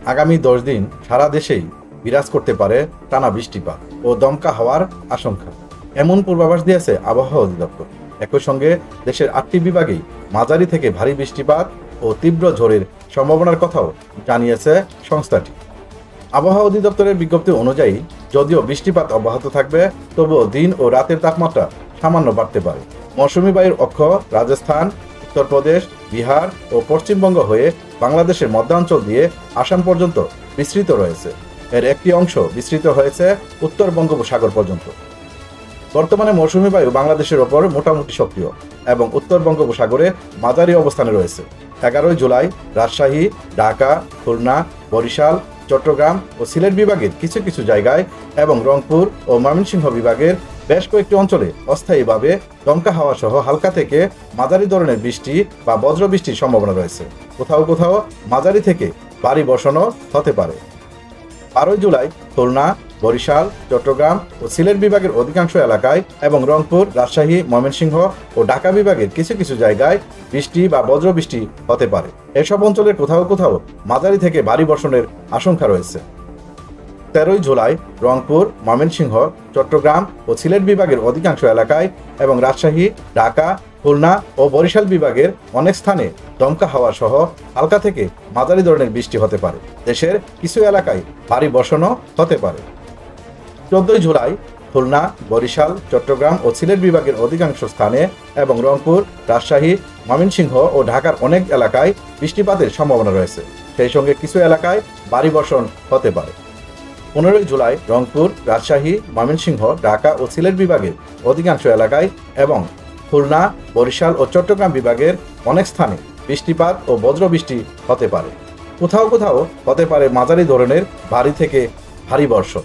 আগামী 10 দিন সারা দেশেই বিরাজ করতে পারে টানা বৃষ্টিপাত ও দমকা হওয়ার আশঙ্কা, এমন পূর্বাভাস দিয়েছে আবহাওয়া অধিদপ্তর। একই সঙ্গে দেশের 8টি বিভাগেই মাঝারি থেকে ভারী বৃষ্টিপাত ও তীব্র ঝড়ের সম্ভাবনার কথাও জানিয়েছে সংস্থাটি। আবহাওয়া অধিদপ্তরের বিজ্ঞপ্তি অনুযায়ী যদিও বৃষ্টিপাত অব্যাহত থাকবে, তবুও দিন ও রাতের তাপমাত্রা সামান্য বাড়তে পারে। মৌসুমী বায়ুর অক্ষ রাজস্থান, উত্তরপ্রদেশ, বিহার ও পশ্চিমবঙ্গ হয়ে বাংলাদেশের মধ্যাঞ্চল দিয়ে আসাম পর্যন্ত বিস্তৃত রয়েছে। এর একটি অংশ বিস্তৃত হয়েছে উত্তর বঙ্গোপসাগর পর্যন্ত। বর্তমানে মৌসুমী বায়ু বাংলাদেশের ওপর মোটামুটি সক্রিয় এবং উত্তর বঙ্গোপসাগরে মাঝারি অবস্থানে রয়েছে। 11 জুলাই রাজশাহী, ঢাকা, খুলনা, বরিশাল, চট্টগ্রাম ও সিলেট বিভাগের কিছু কিছু জায়গায় এবং রংপুর ও ময়মনসিংহ বিভাগের বেশ কয়েকটি অঞ্চলে অস্থায়ীভাবে দমকা হাওয়া সহ হালকা থেকে মাঝারি ধরনের বৃষ্টি বা বজ্রবৃষ্টির সম্ভাবনা রয়েছে। কোথাও কোথাও মাঝারি থেকে ভারী বর্ষণও হতে পারে। 12 জুলাই খুলনা, বরিশাল, চট্টগ্রাম ও সিলেট বিভাগের অধিকাংশ এলাকায় এবং রংপুর, রাজশাহী, ময়মনসিংহ ও ঢাকা বিভাগের কিছু কিছু জায়গায় বৃষ্টি বা বজ্রবৃষ্টি হতে পারে। এসব অঞ্চলের কোথাও কোথাও মাঝারি থেকে ভারী বর্ষণের আশঙ্কা রয়েছে। 13 জুলাই রংপুর, ময়মনসিংহ, চট্টগ্রাম ও সিলেট বিভাগের অধিকাংশ এলাকায় এবং রাজশাহী, ঢাকা, খুলনা ও বরিশাল বিভাগের অনেক স্থানে দমকা হাওয়া সহ হালকা থেকে মাঝারি ধরনের বৃষ্টি হতে পারে। দেশের কিছু এলাকায় ভারী বর্ষণও হতে পারে। 14 জুলাই খুলনা, বরিশাল, চট্টগ্রাম ও সিলেট বিভাগের অধিকাংশ স্থানে এবং রংপুর, রাজশাহী, ময়মনসিংহ ও ঢাকার অনেক এলাকায় বৃষ্টিপাতের সম্ভাবনা রয়েছে। সেই সঙ্গে কিছু এলাকায় ভারী বর্ষণ হতে পারে। 15 জুলাই রংপুর, রাজশাহী, ময়মনসিংহ, ঢাকা ও সিলেট বিভাগের অধিকাংশ এলাকায় এবং খুলনা, বরিশাল ও চট্টগ্রাম বিভাগের অনেক স্থানে বৃষ্টিপাত ও বজ্রবৃষ্টি হতে পারে। কোথাও কোথাও হতে পারে মাঝারি ধরনের ভারী থেকে ভারী বর্ষণ।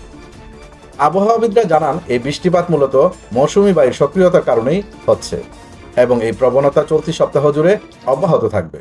আবহাওয়াবিদরা জানান, এই বৃষ্টিপাত মূলত মৌসুমী বায়ুর সক্রিয়তার কারণেই হচ্ছে এবং এই প্রবণতা চলতি সপ্তাহ জুড়ে অব্যাহত থাকবে।